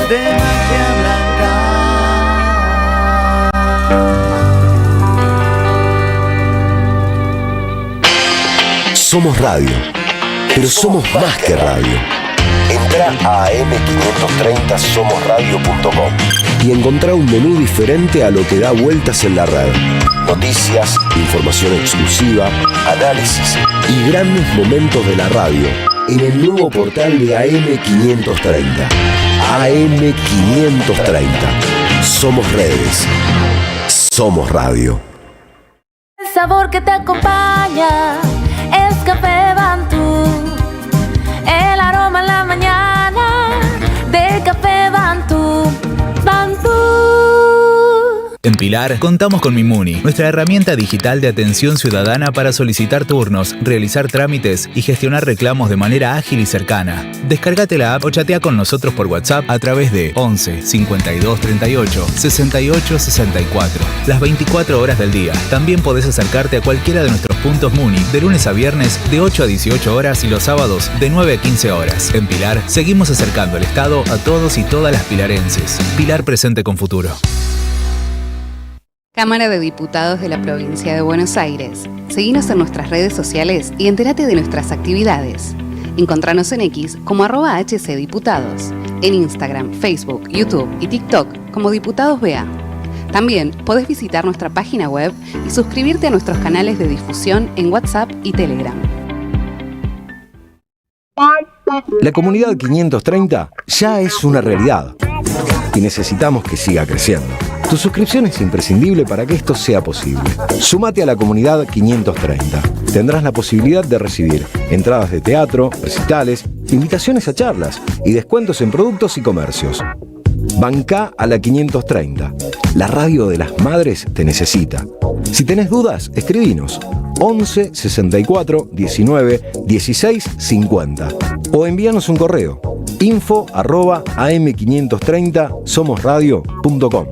de magia blanca. Somos radio, pero somos más que radio. Entra a am530somosradio.com y encontrá un menú diferente a lo que da vueltas en la red. Noticias, información exclusiva, análisis y grandes momentos de la radio en el nuevo portal de AM530. AM530. Somos redes. Somos radio. El sabor que te acompaña es Café Bantú. El aroma en la mañana de Café Bantú. Bantú. En Pilar contamos con Mimuni, nuestra herramienta digital de atención ciudadana para solicitar turnos, realizar trámites y gestionar reclamos de manera ágil y cercana. Descárgate la app o chatea con nosotros por WhatsApp a través de 11 52 38 68 64. Las 24 horas del día. También podés acercarte a cualquiera de nuestros puntos Muni de lunes a viernes de 8 a 18 horas y los sábados de 9 a 15 horas. En Pilar seguimos acercando el Estado a todos y todas las pilarenses. Pilar presente con futuro. Cámara de Diputados de la Provincia de Buenos Aires. Seguinos en nuestras redes sociales y entérate de nuestras actividades. Encontranos en X como @HCDiputados, en Instagram, Facebook, YouTube y TikTok como Diputados BA. También podés visitar nuestra página web y suscribirte a nuestros canales de difusión en WhatsApp y Telegram. La comunidad 530 ya es una realidad y necesitamos que siga creciendo. Tu suscripción es imprescindible para que esto sea posible. Sumate a la comunidad 530. Tendrás la posibilidad de recibir entradas de teatro, recitales, invitaciones a charlas y descuentos en productos y comercios. Bancá a la 530. La radio de las madres te necesita. Si tenés dudas, escribinos 11 64 19 16 50 o envíanos un correo info@am530somosradio.com.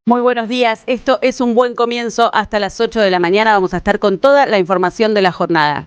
Muy buenos días, esto es un buen comienzo. Hasta las 8 de la mañana vamos a estar con toda la información de la jornada.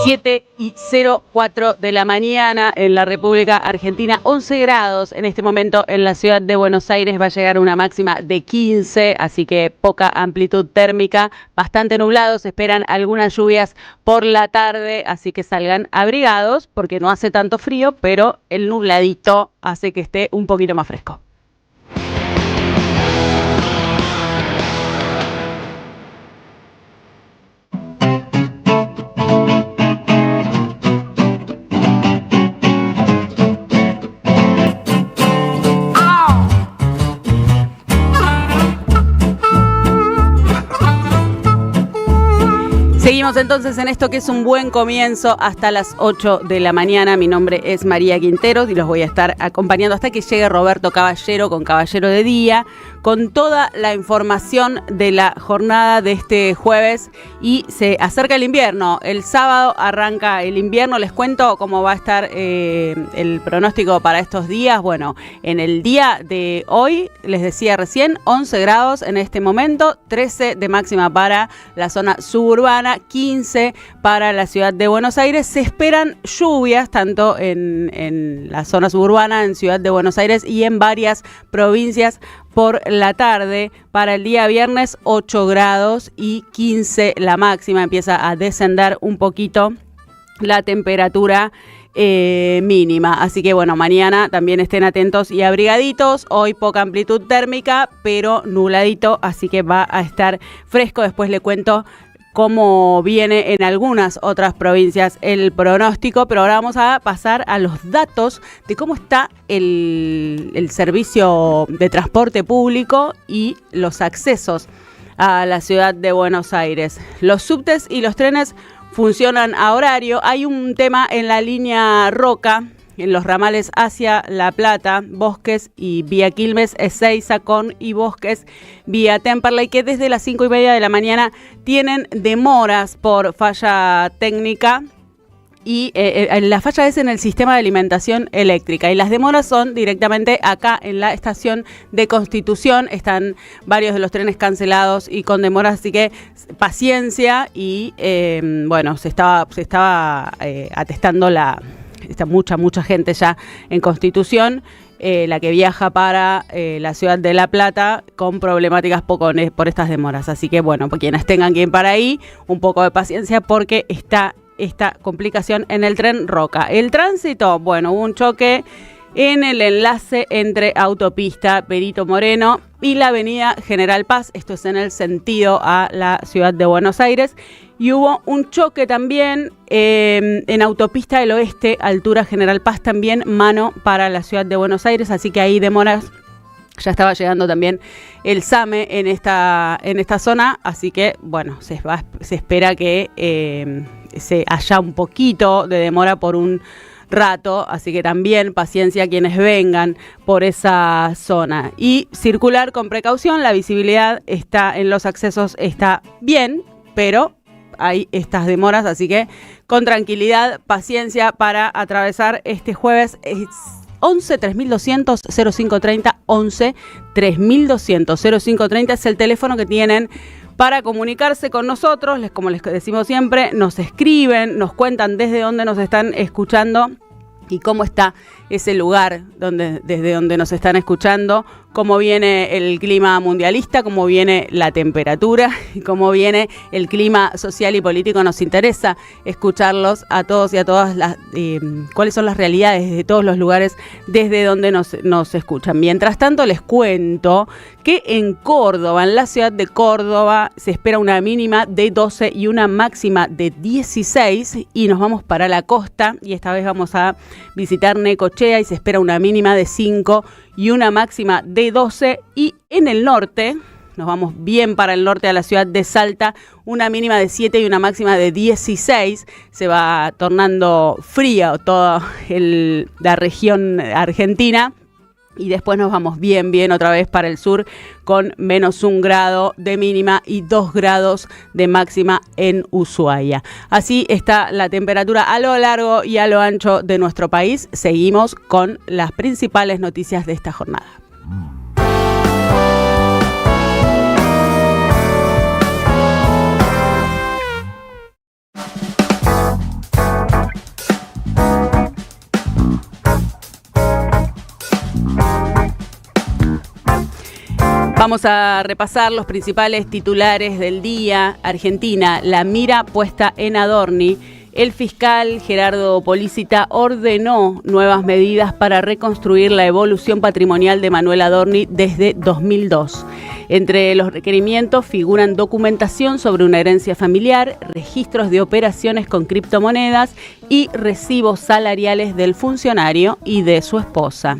7:04 de la mañana en la República Argentina, 11 grados en este momento en la ciudad de Buenos Aires, va a llegar una máxima de 15, así que poca amplitud térmica, bastante nublado, se esperan algunas lluvias por la tarde, así que salgan abrigados porque no hace tanto frío, pero el nubladito hace que esté un poquito más fresco. Seguimos entonces en esto que es un buen comienzo hasta las 8 de la mañana. Mi nombre es María Quinteros y los voy a estar acompañando hasta que llegue Roberto Caballero con Caballero de Día, con toda la información de la jornada de este jueves. Y se acerca el invierno. El sábado arranca el invierno. Les cuento cómo va a estar el pronóstico para estos días. Bueno, en el día de hoy, les decía recién, 11 grados en este momento, 13 de máxima para la zona suburbana, 15 para la ciudad de Buenos Aires. Se esperan lluvias tanto en la zona suburbana, en Ciudad de Buenos Aires y en varias provincias por la tarde. Para el día viernes 8 grados y 15 la máxima. Empieza a descender un poquito la temperatura mínima. Así que bueno, mañana también estén atentos y abrigaditos. Hoy poca amplitud térmica, pero nubladito, así que va a estar fresco. Después le cuento cómo viene en algunas otras provincias el pronóstico, pero ahora vamos a pasar a los datos de cómo está el servicio de transporte público y los accesos a la ciudad de Buenos Aires. Los subtes y los trenes funcionan a horario. Hay un tema en la línea Roca, en los ramales hacia La Plata, Bosques y vía Quilmes, Ezeiza, Con y Bosques, vía Temperley, que desde las 5:30 de la mañana tienen demoras por falla técnica. Y la falla es en el sistema de alimentación eléctrica y las demoras son directamente acá en la estación de Constitución. Están varios de los trenes cancelados y con demoras, así que paciencia y bueno, se estaba atestando está mucha gente ya en Constitución, la que viaja para la ciudad de La Plata con problemáticas por estas demoras. Así que bueno, para quienes tengan que ir para ahí, un poco de paciencia porque está esta complicación en el tren Roca. El tránsito, bueno, hubo un choque en el enlace entre autopista Perito Moreno y la avenida General Paz, esto es en el sentido a la ciudad de Buenos Aires, y hubo un choque también en autopista del Oeste, altura General Paz, también mano para la ciudad de Buenos Aires, así que hay demoras. Ya estaba llegando también el SAME en esta zona, así que bueno, se espera que se haya un poquito de demora por un rato, así que también paciencia a quienes vengan por esa zona. Y circular con precaución, la visibilidad está en los accesos, está bien, pero hay estas demoras, así que con tranquilidad, paciencia para atravesar este jueves. 11 3200 0530, 11 3200 0530 es el teléfono que tienen para comunicarse con nosotros. Como les decimos siempre, nos escriben, nos cuentan desde dónde nos están escuchando y cómo está ese lugar desde donde nos están escuchando, cómo viene el clima mundialista, cómo viene la temperatura y cómo viene el clima social y político. Nos interesa escucharlos a todos y a todas, cuáles son las realidades de todos los lugares desde donde nos escuchan. Mientras tanto, les cuento que en Córdoba, en la ciudad de Córdoba, se espera una mínima de 12 y una máxima de 16, y nos vamos para la costa, y esta vez vamos a visitar Necochea, y se espera una mínima de 5 y una máxima de 12, y en el norte, nos vamos bien para el norte, a la ciudad de Salta, una mínima de 7 y una máxima de 16, se va tornando fría toda la región argentina. Y después nos vamos bien otra vez para el sur con -1 grado de mínima y 2 grados de máxima en Ushuaia. Así está la temperatura a lo largo y a lo ancho de nuestro país. Seguimos con las principales noticias de esta jornada. Vamos a repasar los principales titulares del día. Argentina, la mira puesta en Adorni. El fiscal Gerardo Polícita ordenó nuevas medidas para reconstruir la evolución patrimonial de Manuel Adorni desde 2002. Entre los requerimientos figuran documentación sobre una herencia familiar, registros de operaciones con criptomonedas y recibos salariales del funcionario y de su esposa.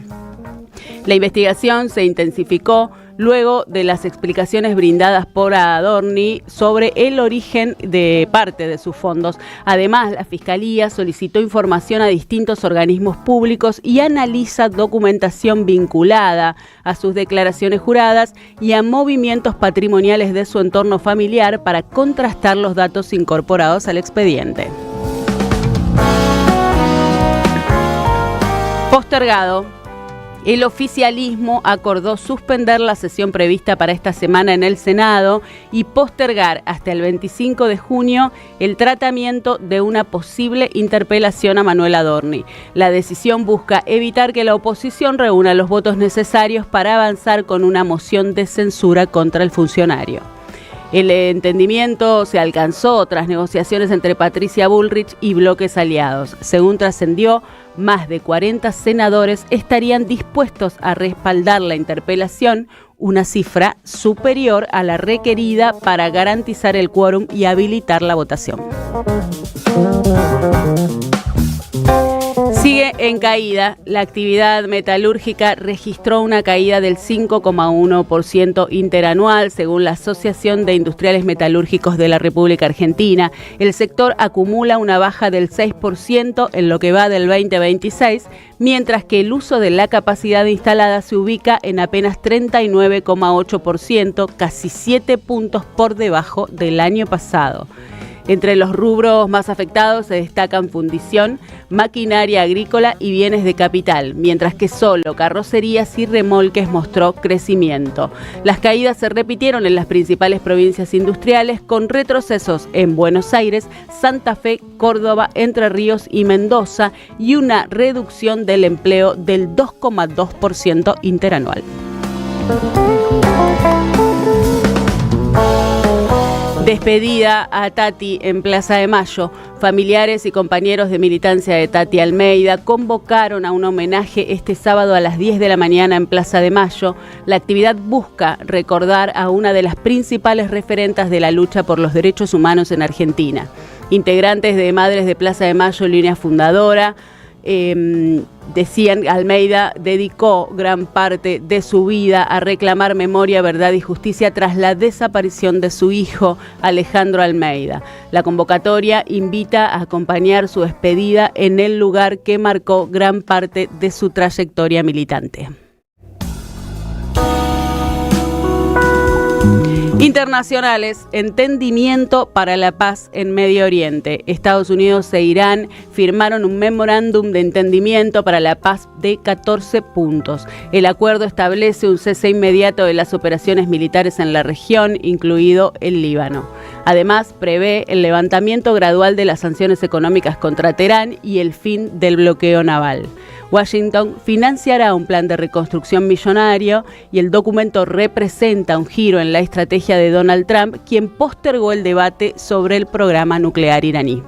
La investigación se intensificó luego de las explicaciones brindadas por Adorni sobre el origen de parte de sus fondos. Además, la Fiscalía solicitó información a distintos organismos públicos y analiza documentación vinculada a sus declaraciones juradas y a movimientos patrimoniales de su entorno familiar para contrastar los datos incorporados al expediente. Postergado. El oficialismo acordó suspender la sesión prevista para esta semana en el Senado y postergar hasta el 25 de junio el tratamiento de una posible interpelación a Manuel Adorni. La decisión busca evitar que la oposición reúna los votos necesarios para avanzar con una moción de censura contra el funcionario. El entendimiento se alcanzó tras negociaciones entre Patricia Bullrich y bloques aliados. Según trascendió, más de 40 senadores estarían dispuestos a respaldar la interpelación, una cifra superior a la requerida para garantizar el quórum y habilitar la votación. Sigue en caída. La actividad metalúrgica registró una caída del 5,1% interanual, según la Asociación de Industriales Metalúrgicos de la República Argentina. El sector acumula una baja del 6% en lo que va del 2026, mientras que el uso de la capacidad instalada se ubica en apenas 39,8%, casi 7 puntos por debajo del año pasado. Entre los rubros más afectados se destacan fundición, maquinaria agrícola y bienes de capital, mientras que solo carrocerías y remolques mostró crecimiento. Las caídas se repitieron en las principales provincias industriales, con retrocesos en Buenos Aires, Santa Fe, Córdoba, Entre Ríos y Mendoza, y una reducción del empleo del 2,2% interanual. Despedida a Tati en Plaza de Mayo. Familiares y compañeros de militancia de Tati Almeida convocaron a un homenaje este sábado a las 10 de la mañana en Plaza de Mayo. La actividad busca recordar a una de las principales referentes de la lucha por los derechos humanos en Argentina. Integrantes de Madres de Plaza de Mayo, línea fundadora, decían, Almeida dedicó gran parte de su vida a reclamar memoria, verdad y justicia tras la desaparición de su hijo, Alejandro Almeida. La convocatoria invita a acompañar su despedida en el lugar que marcó gran parte de su trayectoria militante. Internacionales, entendimiento para la paz en Medio Oriente. Estados Unidos e Irán firmaron un memorándum de entendimiento para la paz de 14 puntos. El acuerdo establece un cese inmediato de las operaciones militares en la región, incluido el Líbano. Además, prevé el levantamiento gradual de las sanciones económicas contra Teherán y el fin del bloqueo naval. Washington financiará un plan de reconstrucción millonario y el documento representa un giro en la estrategia de Donald Trump, quien postergó el debate sobre el programa nuclear iraní.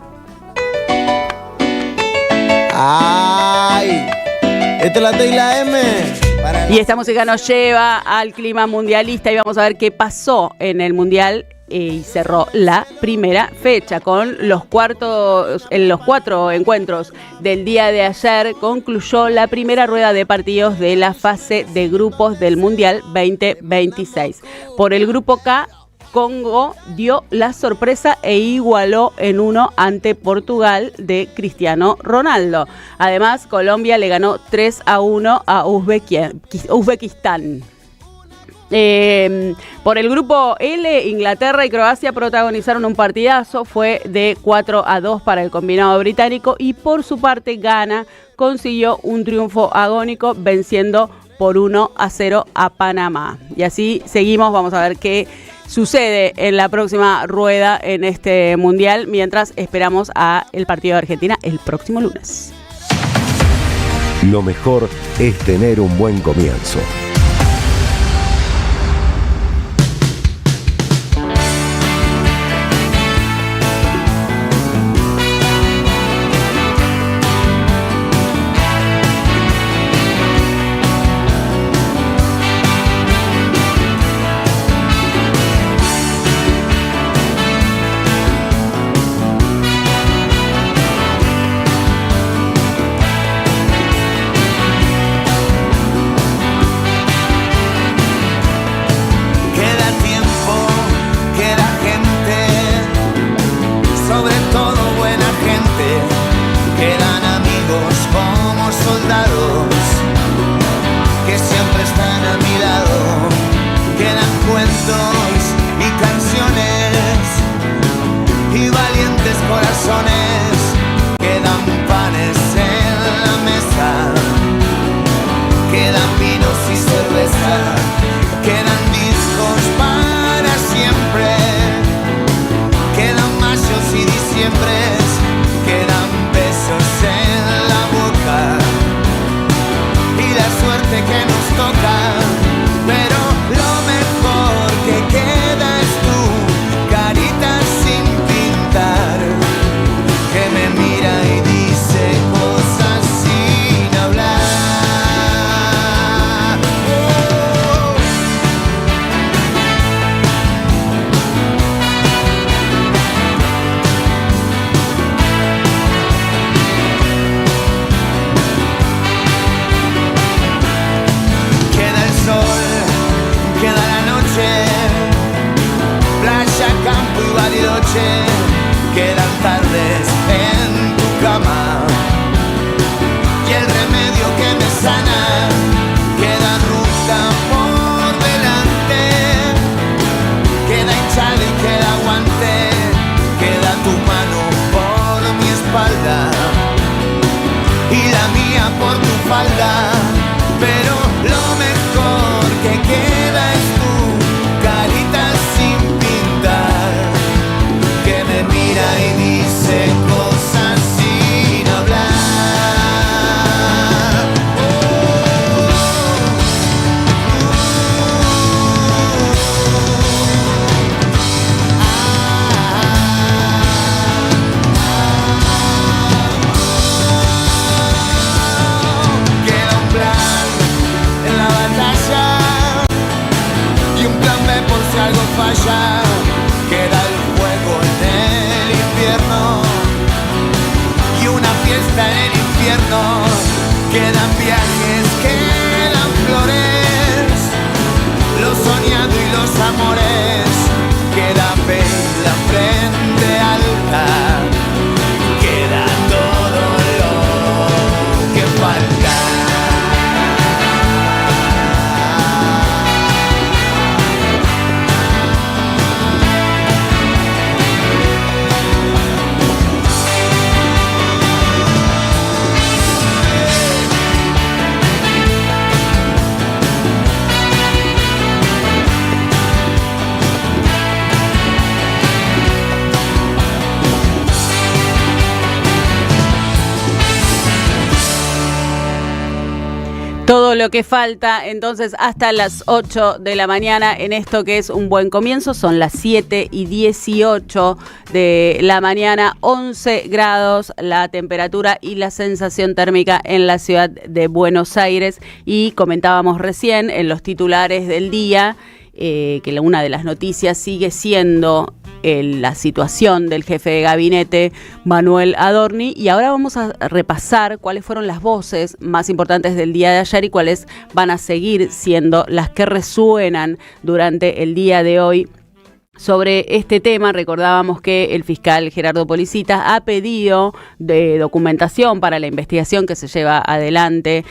¡Ay! Esta es la T y la M. Y esta música nos lleva al clima mundialista y vamos a ver qué pasó en el Mundial. Y cerró la primera fecha con los cuatro encuentros del día de ayer. Concluyó la primera rueda de partidos de la fase de grupos del Mundial 2026. Por el grupo K, Congo dio la sorpresa e igualó en 1 ante Portugal de Cristiano Ronaldo. Además, Colombia le ganó 3-1 a Uzbekistán. Por el grupo L, Inglaterra y Croacia protagonizaron un partidazo, fue de 4-2 para el combinado británico, y por su parte Ghana consiguió un triunfo agónico venciendo por 1-0 a Panamá. Y así seguimos, vamos a ver qué sucede en la próxima rueda en este mundial, mientras esperamos a el partido de Argentina el próximo lunes. Lo mejor es tener un buen comienzo. suerte que nos toca, pero lo mejor que queda es tu carita sin pintar, que me mira y dice cosas sin hablar. Queda el sol, queda la noche, playa, campo y Bariloche, quedan tardes en tu cama, y el remedio que me sana, queda ruta por delante, queda hinchado y queda guante, queda tu mano por mi espalda y la mía por tu falda, pero lo mejor que queda es tu carita sin pintar, que me mira y dice cosas sin hablar. Queda un plan en la batalla y un plan B por si algo falla. Queda el fuego en el infierno y una fiesta en el infierno. Quedan viajes, quedan flores, lo soñado y los amores. Queda fe y la frente alta, queda todo lo que falta. Todo lo que falta, entonces, hasta las 8 de la mañana en esto que es un buen comienzo. Son las 7:18 de la mañana, 11 grados la temperatura y la sensación térmica en la ciudad de Buenos Aires. Y comentábamos recién en los titulares del día que una de las noticias sigue siendo la situación del jefe de gabinete, Manuel Adorni, y ahora vamos a repasar cuáles fueron las voces más importantes del día de ayer y cuáles van a seguir siendo las que resuenan durante el día de hoy. Sobre este tema, recordábamos que el fiscal Gerardo Policita ha pedido de documentación para la investigación que se lleva adelante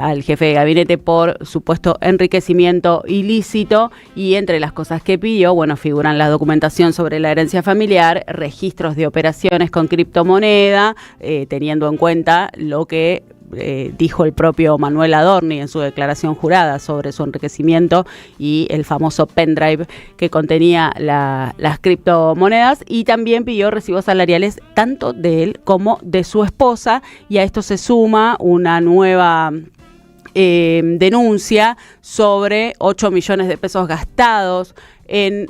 al jefe de gabinete por supuesto enriquecimiento ilícito, y entre las cosas que pidió, bueno, figuran la documentación sobre la herencia familiar, registros de operaciones con criptomoneda, teniendo en cuenta lo que dijo el propio Manuel Adorni en su declaración jurada sobre su enriquecimiento y el famoso pendrive que contenía las criptomonedas, y también pidió recibos salariales tanto de él como de su esposa, y a esto se suma una nueva denuncia sobre 8 millones de pesos gastados en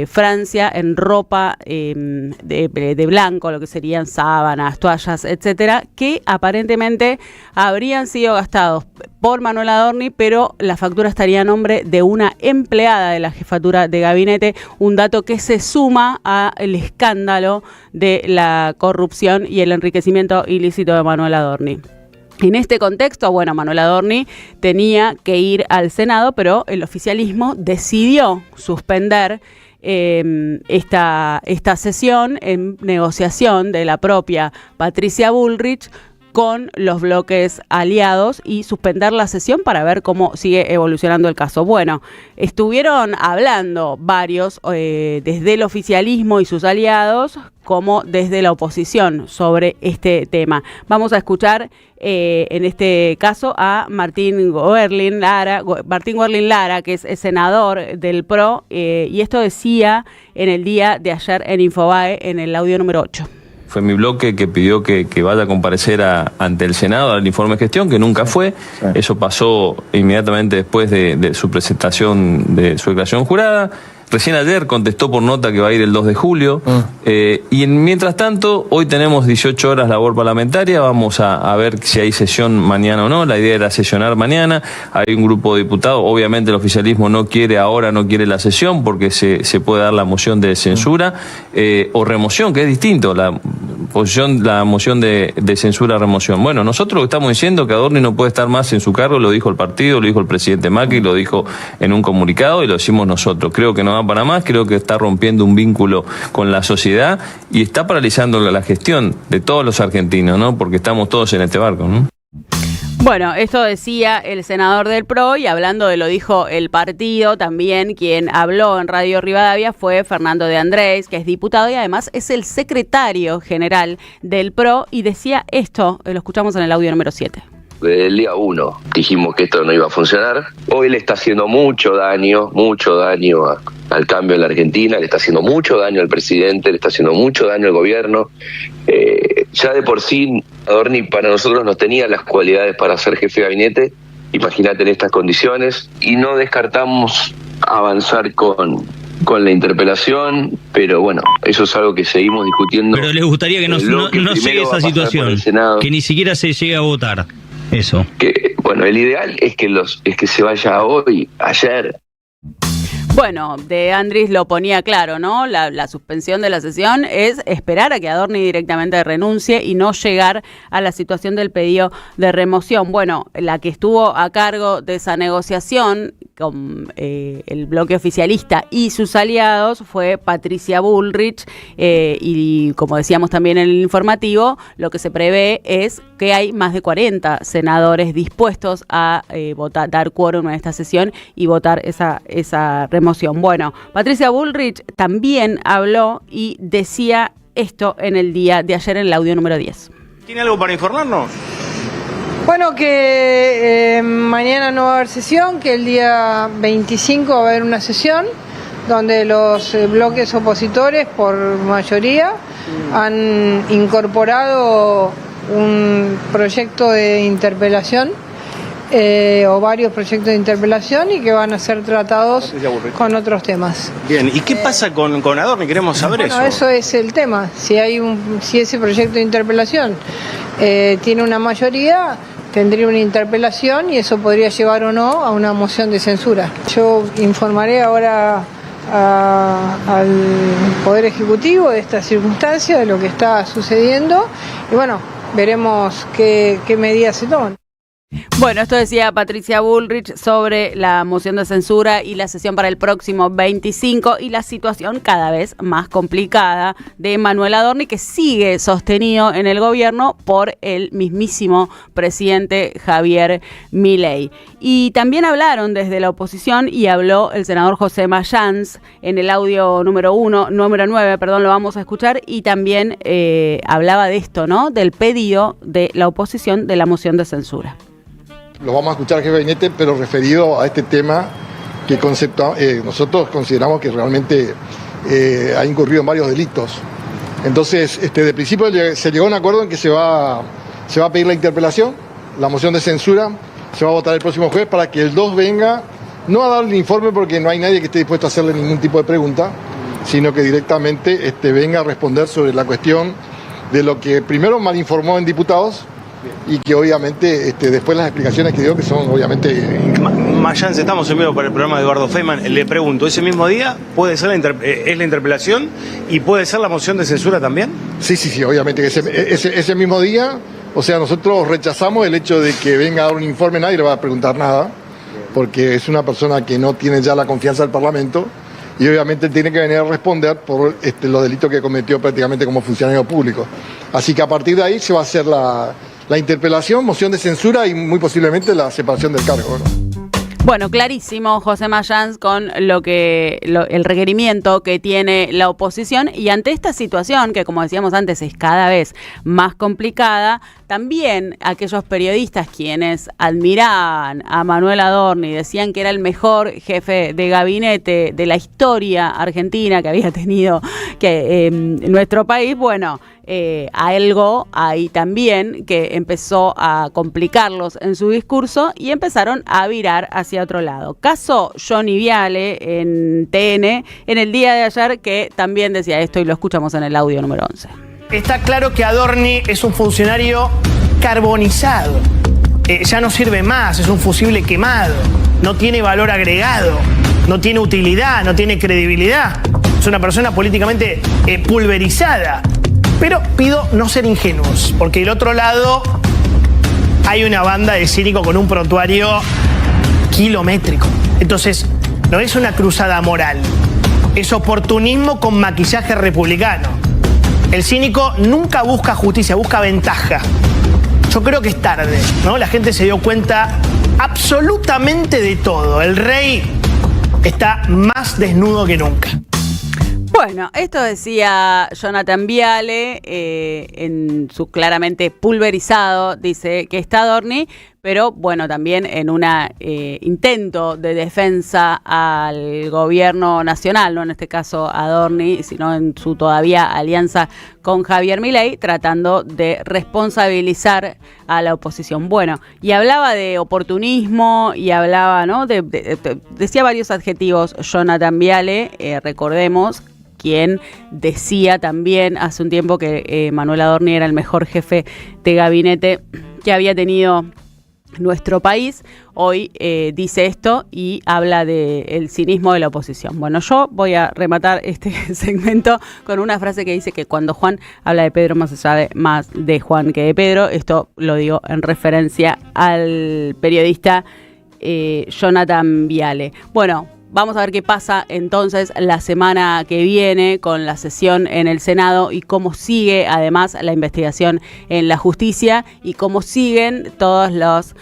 Francia en ropa de blanco, lo que serían sábanas, toallas, etcétera, que aparentemente habrían sido gastados por Manuel Adorni, pero la factura estaría a nombre de una empleada de la jefatura de gabinete, un dato que se suma al escándalo de la corrupción y el enriquecimiento ilícito de Manuel Adorni. En este contexto, bueno, Manuel Adorni tenía que ir al Senado, pero el oficialismo decidió suspender esta sesión en negociación de la propia Patricia Bullrich con los bloques aliados y suspender la sesión para ver cómo sigue evolucionando el caso. Bueno, estuvieron hablando varios desde el oficialismo y sus aliados como desde la oposición sobre este tema. Vamos a escuchar en este caso a Martín Goerlin Lara, que es senador del PRO, y esto decía en el día de ayer en Infobae en el audio número 8. Fue mi bloque que pidió que vaya a comparecer ante el Senado al informe de gestión, que nunca fue. Sí. Eso pasó inmediatamente después de su presentación, de su declaración jurada. Recién ayer contestó por nota que va a ir el 2 de julio. Y mientras tanto, hoy tenemos 18 horas labor parlamentaria. Vamos a ver si hay sesión mañana o no. La idea era sesionar mañana. Hay un grupo de diputados. Obviamente el oficialismo no quiere la sesión porque se puede dar la moción de censura o remoción, que es distinto. La moción de censura remoción. Bueno, nosotros estamos diciendo que Adorni no puede estar más en su cargo. Lo dijo el partido, lo dijo el presidente Macri, lo dijo en un comunicado y lo decimos nosotros. Creo que no va para más, creo que está rompiendo un vínculo con la sociedad y está paralizando la gestión de todos los argentinos, ¿no? Porque estamos todos en este barco, ¿no? Bueno, esto decía el senador del PRO y hablando de lo dijo el partido, también quien habló en Radio Rivadavia fue Fernando de Andrés, que es diputado y además es el secretario general del PRO y decía esto, lo escuchamos en el audio número 7. Desde el día 1 dijimos que esto no iba a funcionar. Hoy le está haciendo mucho daño al cambio en la Argentina, le está haciendo mucho daño al presidente, le está haciendo mucho daño al gobierno. Ya de por sí, Adorni para nosotros no tenía las cualidades para ser jefe de gabinete, imagínate en estas condiciones, y no descartamos avanzar con la interpelación, pero bueno, eso es algo que seguimos discutiendo. Pero les gustaría que no llegue esa situación, que ni siquiera se llegue a votar. Eso. Que bueno, el ideal es que se vaya hoy, ayer. Bueno, de Andrés lo ponía claro, ¿no? La suspensión de la sesión es esperar a que Adorni directamente renuncie y no llegar a la situación del pedido de remoción. Bueno, la que estuvo a cargo de esa negociación con el bloque oficialista y sus aliados fue Patricia Bullrich y como decíamos también en el informativo, lo que se prevé es que hay más de 40 senadores dispuestos a votar, dar quórum en esta sesión y votar esa remoción. Bueno, Patricia Bullrich también habló y decía esto en el día de ayer en el audio número 10. ¿Tiene algo para informarnos? Bueno, que mañana no va a haber sesión, que el día 25 va a haber una sesión donde los bloques opositores, por mayoría, han incorporado un proyecto de interpelación o varios proyectos de interpelación y que van a ser tratados con otros temas. Bien, ¿y qué pasa con Adorni? Queremos saber eso. Eso es el tema. Si ese proyecto de interpelación tiene una mayoría, tendría una interpelación y eso podría llevar o no a una moción de censura. Yo informaré ahora al Poder Ejecutivo de esta circunstancia, de lo que está sucediendo y bueno, veremos qué medidas se toman. Bueno, esto decía Patricia Bullrich sobre la moción de censura y la sesión para el próximo 25 y la situación cada vez más complicada de Manuel Adorni, que sigue sostenido en el gobierno por el mismísimo presidente Javier Milei. Y también hablaron desde la oposición y habló el senador José Mayans en el audio número 9, lo vamos a escuchar, y también hablaba de esto, ¿no? Del pedido de la oposición de la moción de censura. Lo vamos a escuchar al jefe de gabinete, pero referido a este tema que nosotros consideramos que realmente ha incurrido en varios delitos. Entonces, de principio se llegó a un acuerdo en que se va a pedir la interpelación, la moción de censura, se va a votar el próximo jueves para que el 2 venga, no a darle el informe porque no hay nadie que esté dispuesto a hacerle ningún tipo de pregunta, sino que directamente venga a responder sobre la cuestión de lo que primero mal informó en diputados, y que obviamente después las explicaciones que dio que son obviamente... Mayans, estamos en vivo para el programa de Eduardo Feynman. Le pregunto, ¿ese mismo día puede ser es la interpelación y puede ser la moción de censura también? Sí, obviamente que ese mismo día, o sea, nosotros rechazamos el hecho de que venga a dar un informe, nadie le va a preguntar nada, porque es una persona que no tiene ya la confianza del Parlamento y obviamente tiene que venir a responder por los delitos que cometió prácticamente como funcionario público. Así que a partir de ahí se va a hacer la interpelación, moción de censura y muy posiblemente la separación del cargo, ¿no? Bueno, clarísimo José Mayans con el requerimiento que tiene la oposición y ante esta situación que, como decíamos antes, es cada vez más complicada, también aquellos periodistas quienes admiraban a Manuel Adorni, decían que era el mejor jefe de gabinete de la historia argentina que había tenido nuestro país, bueno, algo ahí también que empezó a complicarlos en su discurso y empezaron a virar hacia otro lado. Caso Johnny Viale en TN en el día de ayer, que también decía esto y lo escuchamos en el audio número 11. Está claro que Adorni es un funcionario carbonizado. Ya no sirve más, es un fusible quemado. No tiene valor agregado, no tiene utilidad, no tiene credibilidad. Es una persona políticamente pulverizada. Pero pido no ser ingenuos, porque del otro lado hay una banda de cínicos con un prontuario kilométrico. Entonces, no es una cruzada moral, es oportunismo con maquillaje republicano. El cínico nunca busca justicia, busca ventaja. Yo creo que es tarde, ¿no? La gente se dio cuenta absolutamente de todo. El rey está más desnudo que nunca. Bueno, esto decía Jonathan Viale en su claramente pulverizado, dice que está Adorni, pero bueno, también en un intento de defensa al gobierno nacional, no en este caso Adorni, sino en su todavía alianza con Javier Milei, tratando de responsabilizar a la oposición. Bueno, y hablaba de oportunismo y hablaba, ¿no? Decía varios adjetivos Jonathan Viale, recordemos, quien decía también hace un tiempo que Manuel Adorni era el mejor jefe de gabinete que había tenido nuestro país. Hoy dice esto y habla del cinismo de la oposición. Bueno, yo voy a rematar este segmento con una frase que dice que cuando Juan habla de Pedro más se sabe más de Juan que de Pedro. Esto lo digo en referencia al periodista Jonathan Viale. Bueno, vamos a ver qué pasa entonces la semana que viene con la sesión en el Senado y cómo sigue además la investigación en la justicia y cómo siguen todas las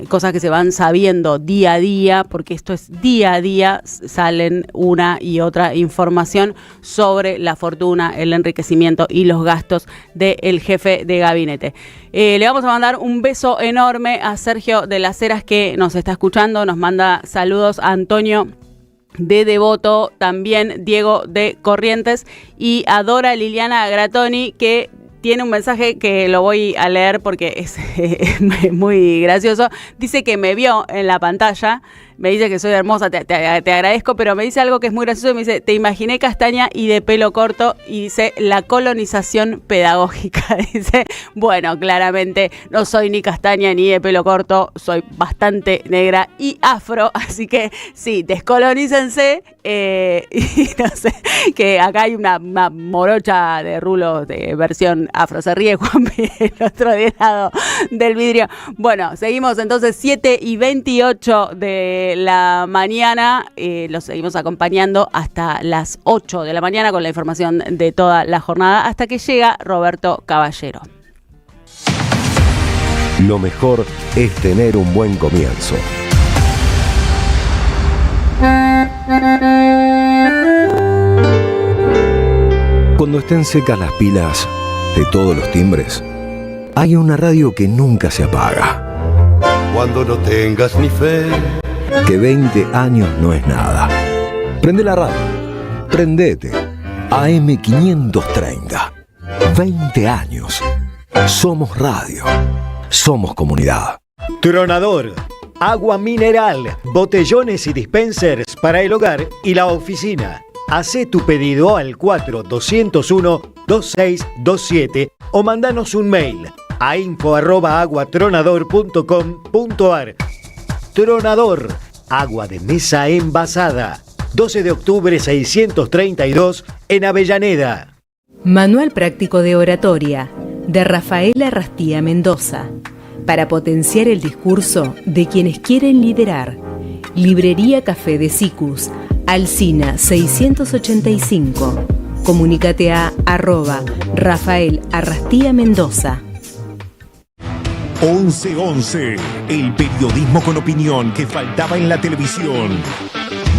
cosas que se van sabiendo día a día, porque esto es día a día, salen una y otra información sobre la fortuna, el enriquecimiento y los gastos del jefe de gabinete. Le vamos a mandar un beso enorme a Sergio de las Heras, que nos está escuchando, nos manda saludos a Antonio de Devoto, también Diego de Corrientes y a Dora Liliana Gratoni, que tiene un mensaje que lo voy a leer porque es muy gracioso. Dice que me vio en la pantalla, me dice que soy hermosa, te agradezco, pero me dice algo que es muy gracioso, me dice, te imaginé castaña y de pelo corto, y dice, la colonización pedagógica. Dice, bueno, claramente no soy ni castaña ni de pelo corto, soy bastante negra y afro, así que sí, descolonícense, y no sé, que acá hay una morocha de rulos de versión afro. Se ríe Juanpi, el otro lado del vidrio. Bueno, seguimos entonces 7:28 de la mañana, los seguimos acompañando hasta las 8 de la mañana con la información de toda la jornada, hasta que llega Roberto Caballero. Lo mejor es tener un buen comienzo. Cuando estén secas las pilas de todos los timbres, hay una radio que nunca se apaga. Cuando no tengas ni fe, que 20 años no es nada. Prende la radio. Prendete. AM530. 20 años. Somos radio. Somos comunidad. Tronador. Agua mineral, botellones y dispensers para el hogar y la oficina. Hacé tu pedido al 4201-2627 o mandanos un mail a info@aguatronador.com.ar. Tronador, agua de mesa envasada. 12 de octubre 632 en Avellaneda. Manual práctico de oratoria de Rafael Arrastía Mendoza, para potenciar el discurso de quienes quieren liderar. Librería Café de Sicus, Alsina 685. Comunícate a @Rafael Arrastía Mendoza. 11-11, el periodismo con opinión que faltaba en la televisión.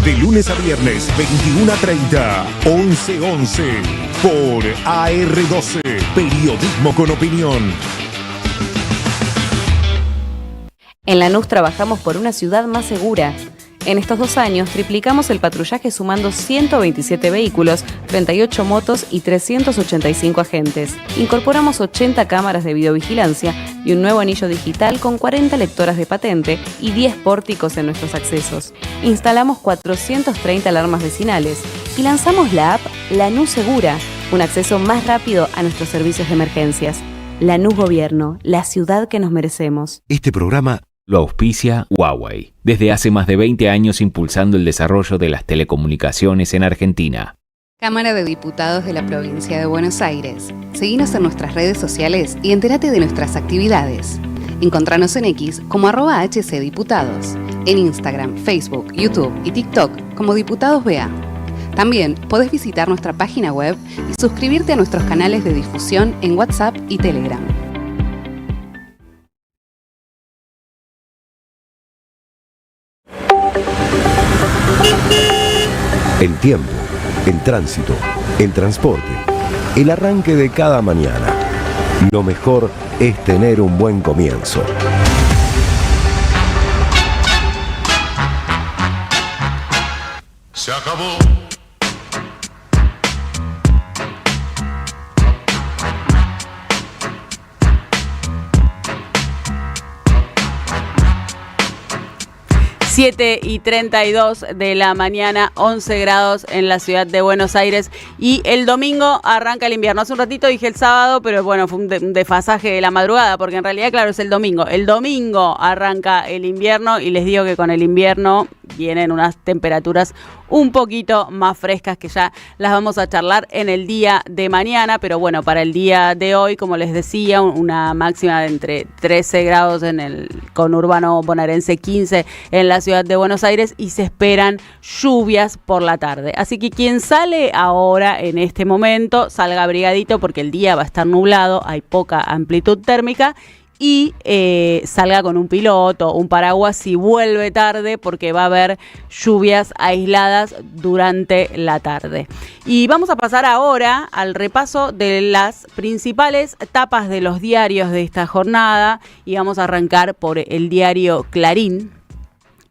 De lunes a viernes, 21 a 30, 11-11, por AR12, periodismo con opinión. En Lanús trabajamos por una ciudad más segura. En estos 2 años triplicamos el patrullaje sumando 127 vehículos, 38 motos y 385 agentes. Incorporamos 80 cámaras de videovigilancia y un nuevo anillo digital con 40 lectoras de patente y 10 pórticos en nuestros accesos. Instalamos 430 alarmas vecinales y lanzamos la app Lanús Segura, un acceso más rápido a nuestros servicios de emergencias. Lanús Gobierno, la ciudad que nos merecemos. Este programa lo auspicia Huawei, desde hace más de 20 años impulsando el desarrollo de las telecomunicaciones en Argentina. Cámara de Diputados de la Provincia de Buenos Aires. Seguinos en nuestras redes sociales y entérate de nuestras actividades. Encontranos en X como @HCDiputados, en Instagram, Facebook, YouTube y TikTok como Diputados BA. También podés visitar nuestra página web y suscribirte a nuestros canales de difusión en WhatsApp y Telegram. El tiempo, el tránsito, el transporte, el arranque de cada mañana. Lo mejor es tener un buen comienzo. Se acabó. Siete y 32 de la mañana, 11 grados en la ciudad de Buenos Aires y el domingo arranca el invierno. Hace un ratito dije el sábado, pero bueno, fue un desfasaje de la madrugada porque en realidad, claro, es el domingo. El domingo arranca el invierno y les digo que con el invierno vienen unas temperaturas un poquito más frescas que ya las vamos a charlar en el día de mañana, pero bueno, para el día de hoy, como les decía, una máxima de entre 13 grados en el conurbano bonaerense, 15 en la ciudad de Buenos Aires y se esperan lluvias por la tarde. Así que quien sale ahora en este momento, salga abrigadito porque el día va a estar nublado, hay poca amplitud térmica y salga con un piloto, un paraguas si vuelve tarde porque va a haber lluvias aisladas durante la tarde. Y vamos a pasar ahora al repaso de las principales tapas de los diarios de esta jornada y vamos a arrancar por el diario Clarín.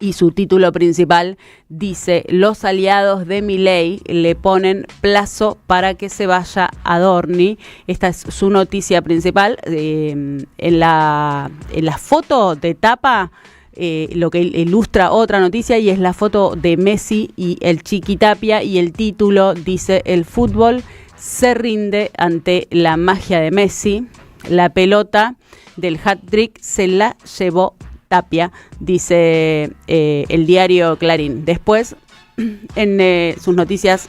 Y su título principal dice: los aliados de Milei le ponen plazo para que se vaya Adorni. Esta es su noticia principal. En la foto de tapa, lo que ilustra otra noticia y es la foto de Messi y el Chiqui Tapia y el título dice: el fútbol se rinde ante la magia de Messi. La pelota del hat-trick se la llevó Tapia, dice el diario Clarín. Después, en sus noticias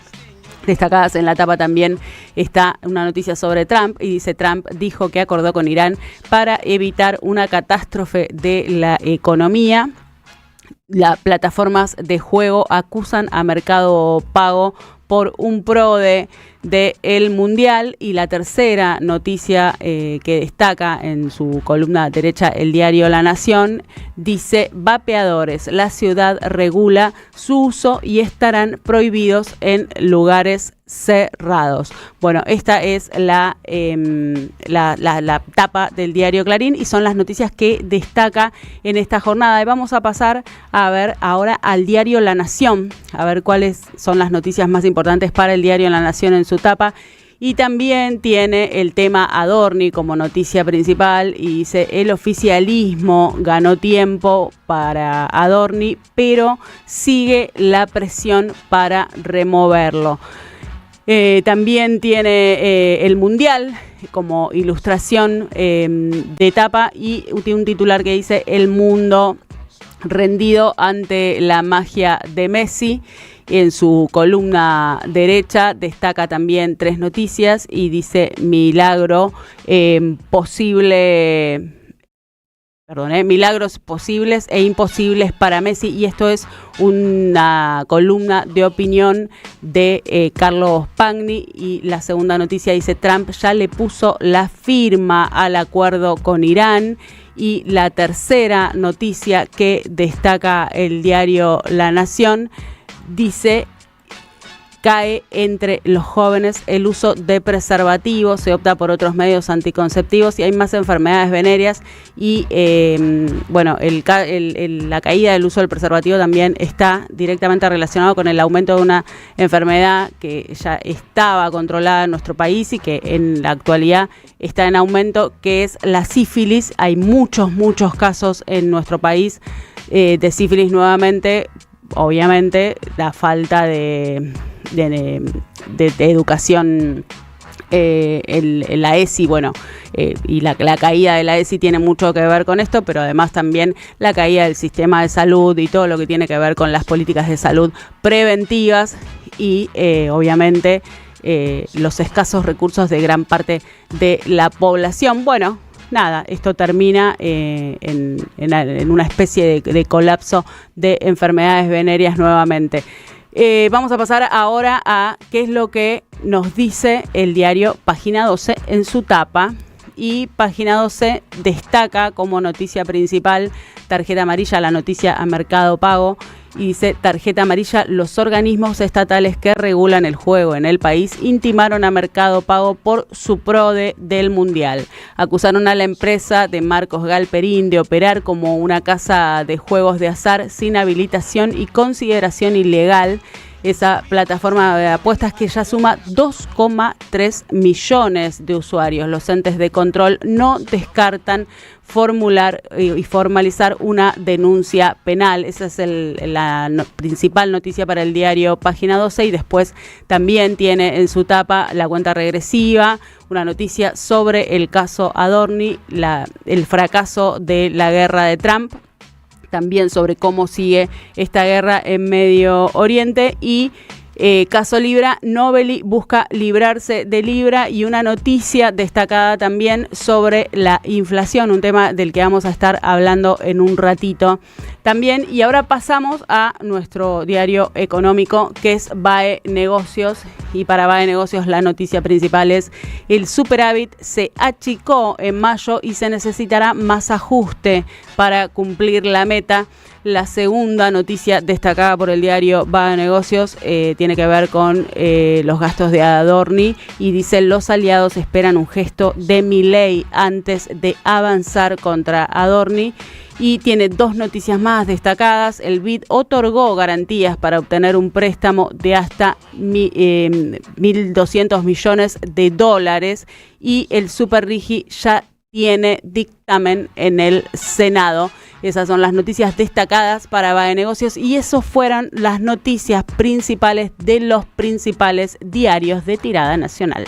destacadas en la tapa también está una noticia sobre Trump y dice: Trump dijo que acordó con Irán para evitar una catástrofe de la economía. Las plataformas de juego acusan a Mercado Pago por un fraude del Mundial. Y la tercera noticia que destaca en su columna derecha el diario La Nación dice: vapeadores, la ciudad regula su uso y estarán prohibidos en lugares cerrados. Bueno, esta es la tapa del diario Clarín y son las noticias que destaca en esta jornada. Y vamos a pasar a ver ahora al diario La Nación, a ver cuáles son las noticias más importantes para el diario La Nación en su tapa. Y también tiene el tema Adorni como noticia principal y dice: el oficialismo ganó tiempo para Adorni, pero sigue la presión para removerlo. También tiene el Mundial como ilustración de tapa y tiene un titular que dice: el mundo rendido ante la magia de Messi. En su columna derecha destaca también 3 noticias y dice: milagros posibles e imposibles para Messi. Y esto es una columna de opinión de Carlos Pagni. Y la segunda noticia dice: Trump ya le puso la firma al acuerdo con Irán. Y la tercera noticia que destaca el diario La Nación dice: cae entre los jóvenes el uso de preservativos, se opta por otros medios anticonceptivos y hay más enfermedades venéreas y la caída del uso del preservativo también está directamente relacionado con el aumento de una enfermedad que ya estaba controlada en nuestro país y que en la actualidad está en aumento, que es la sífilis. Hay muchos casos en nuestro país de sífilis nuevamente. Obviamente la falta de educación, la ESI, y la caída de la ESI tiene mucho que ver con esto, pero además también la caída del sistema de salud y todo lo que tiene que ver con las políticas de salud preventivas y obviamente los escasos recursos de gran parte de la población. Nada, esto termina en una especie de colapso de enfermedades venéreas nuevamente. Vamos a pasar ahora a qué es lo que nos dice el diario Página 12 en su tapa. Y Página 12 destaca como noticia principal tarjeta amarilla, la noticia a Mercado Pago. Y dice: tarjeta amarilla, los organismos estatales que regulan el juego en el país intimaron a Mercado Pago por su PRODE del Mundial. Acusaron a la empresa de Marcos Galperín de operar como una casa de juegos de azar sin habilitación y consideración ilegal. Esa plataforma de apuestas que ya suma 2,3 millones de usuarios. Los entes de control no descartan formular y formalizar una denuncia penal. Esa es la principal noticia para el diario Página 12 y después también tiene en su tapa la cuenta regresiva, una noticia sobre el caso Adorni, el fracaso de la guerra de Trump, también sobre cómo sigue esta guerra en Medio Oriente y caso Libra, Novelli busca librarse de Libra y una noticia destacada también sobre la inflación, un tema del que vamos a estar hablando en un ratito también. Y ahora pasamos a nuestro diario económico, que es BAE Negocios, y para BAE Negocios la noticia principal es: el superávit se achicó en mayo y se necesitará más ajuste para cumplir la meta. La segunda noticia destacada por el diario BAE Negocios tiene que ver con los gastos de Adorni y dice: los aliados esperan un gesto de Milei antes de avanzar contra Adorni. Y tiene dos noticias más destacadas. El BID otorgó garantías para obtener un préstamo de hasta 1.200 millones de dólares y el Superrigi ya tiene dictamen en el Senado. Esas son las noticias destacadas para BAE Negocios y eso fueron las noticias principales de los principales diarios de tirada nacional.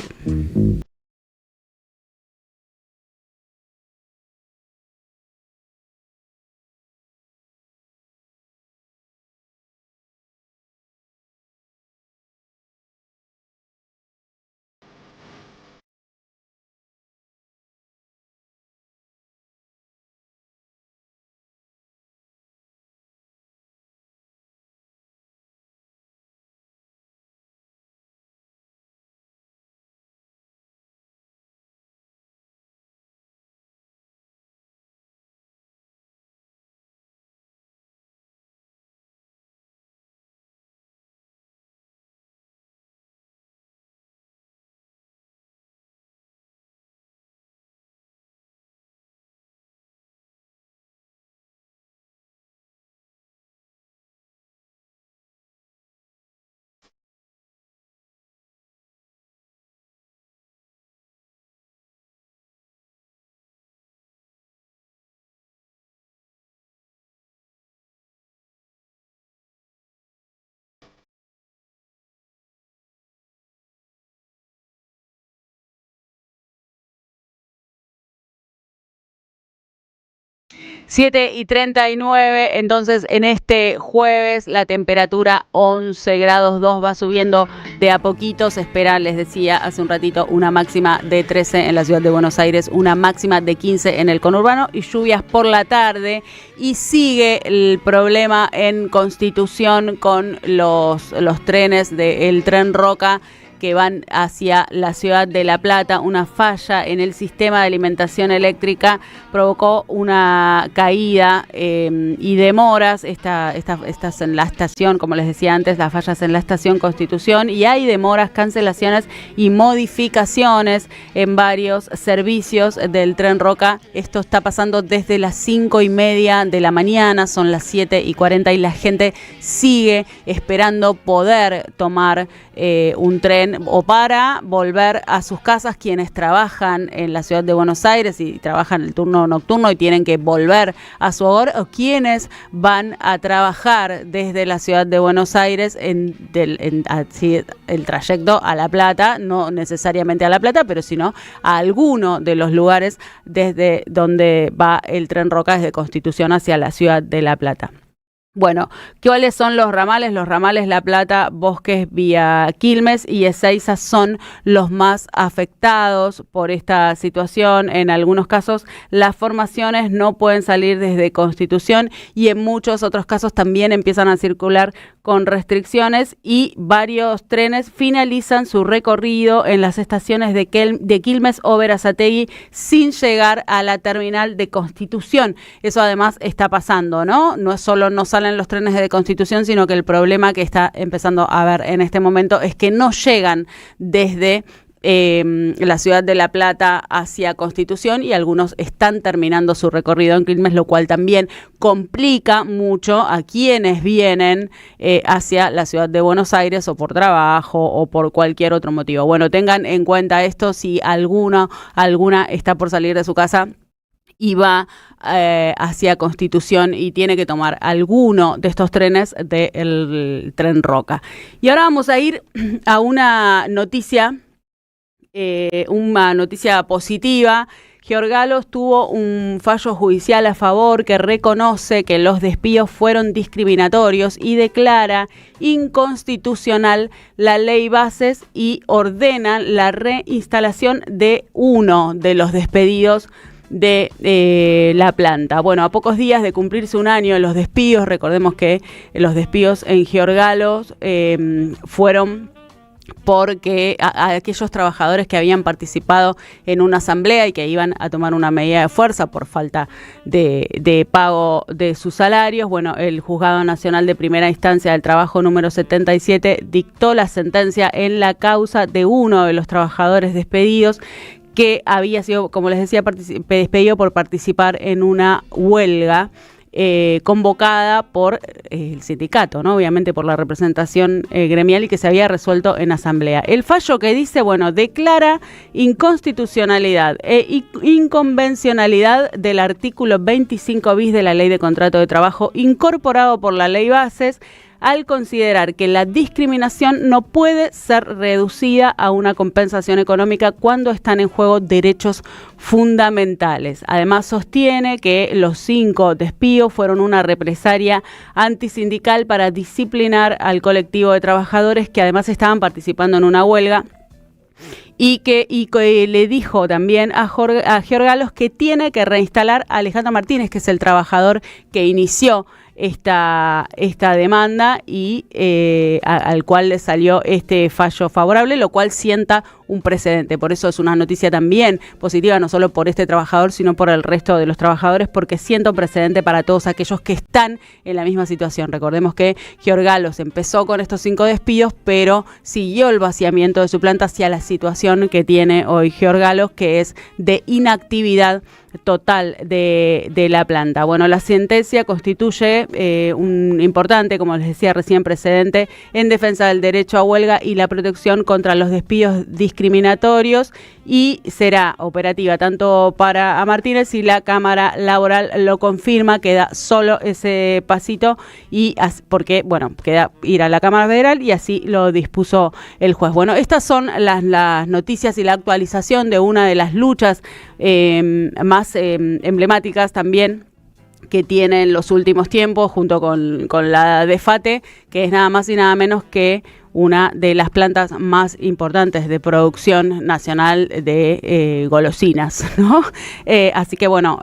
Siete y 39, entonces en este jueves la temperatura 11 grados 2 va subiendo de a poquito. Se espera, les decía hace un ratito, una máxima de 13 en la ciudad de Buenos Aires, una máxima de 15 en el conurbano y lluvias por la tarde. Y sigue el problema en Constitución con los trenes del Tren Roca, que van hacia la ciudad de La Plata. Una falla en el sistema de alimentación eléctrica provocó una caída y demoras. Estas en la estación, como les decía antes, las fallas en la estación Constitución, y hay demoras, cancelaciones y modificaciones en varios servicios del Tren Roca. Esto está pasando desde las 5:30 de la mañana, son las 7:40 y la gente sigue esperando poder tomar un tren o para volver a sus casas, quienes trabajan en la ciudad de Buenos Aires y trabajan el turno nocturno y tienen que volver a su hogar, o quienes van a trabajar desde la ciudad de Buenos Aires el trayecto a La Plata, no necesariamente a La Plata, pero sino a alguno de los lugares desde donde va el Tren Roca desde Constitución hacia la ciudad de La Plata. Bueno, ¿cuáles son los ramales? Los ramales La Plata, Bosques, vía Quilmes y Ezeiza son los más afectados por esta situación. En algunos casos las formaciones no pueden salir desde Constitución y en muchos otros casos también empiezan a circular con restricciones, y varios trenes finalizan su recorrido en las estaciones de Quilmes o Berazategui sin llegar a la terminal de Constitución. Eso además está pasando, ¿no? No es solo no salen los trenes de Constitución, sino que el problema que está empezando a haber en este momento es que no llegan desde la ciudad de La Plata hacia Constitución, y algunos están terminando su recorrido en Quilmes, lo cual también complica mucho a quienes vienen hacia la ciudad de Buenos Aires o por trabajo o por cualquier otro motivo. Bueno, tengan en cuenta esto si alguna está por salir de su casa y va hacia Constitución y tiene que tomar alguno de estos trenes del Tren Roca. Y ahora vamos a ir a una noticia positiva. Giorgalos tuvo un fallo judicial a favor que reconoce que los despidos fueron discriminatorios y declara inconstitucional la ley Bases y ordena la reinstalación de uno de los despedidos de la planta. Bueno, a pocos días de cumplirse un año de los despidos, recordemos que los despidos en Giorgalos fueron porque a aquellos trabajadores que habían participado en una asamblea y que iban a tomar una medida de fuerza por falta de pago de sus salarios. Bueno, el Juzgado Nacional de Primera Instancia del Trabajo número 77 dictó la sentencia en la causa de uno de los trabajadores despedidos, que había sido, como les decía, despedido por participar en una huelga convocada por el sindicato, ¿no? Obviamente por la representación gremial, y que se había resuelto en asamblea. El fallo que dice, bueno, declara inconstitucionalidad e inconvencionalidad del artículo 25 bis de la Ley de Contrato de Trabajo incorporado por la Ley Bases, al considerar que la discriminación no puede ser reducida a una compensación económica cuando están en juego derechos fundamentales. Además, sostiene que los 5 despidos fueron una represalia antisindical para disciplinar al colectivo de trabajadores que además estaban participando en una huelga, y que le dijo también a Giorgalos que tiene que reinstalar a Alejandro Martínez, que es el trabajador que inició esta demanda y al cual le salió este fallo favorable, lo cual sienta un precedente. Por eso es una noticia también positiva, no solo por este trabajador, sino por el resto de los trabajadores, porque sienta un precedente para todos aquellos que están en la misma situación. Recordemos que Giorgalos empezó con estos 5 despidos, pero siguió el vaciamiento de su planta hacia la situación que tiene hoy Giorgalos, que es de inactividad total de la planta. Bueno, la sentencia constituye un importante, como les decía recién, precedente en defensa del derecho a huelga y la protección contra los despidos discriminatorios, y será operativa tanto para Martínez, si la Cámara Laboral lo confirma. Queda solo ese pasito, y porque, bueno, queda ir a la Cámara Federal, y así lo dispuso el juez. Bueno, estas son las noticias y la actualización de una de las luchas más emblemáticas también que tiene en los últimos tiempos, junto con la de FATE, que es nada más y nada menos que una de las plantas más importantes de producción nacional de golosinas, ¿no? Así que bueno,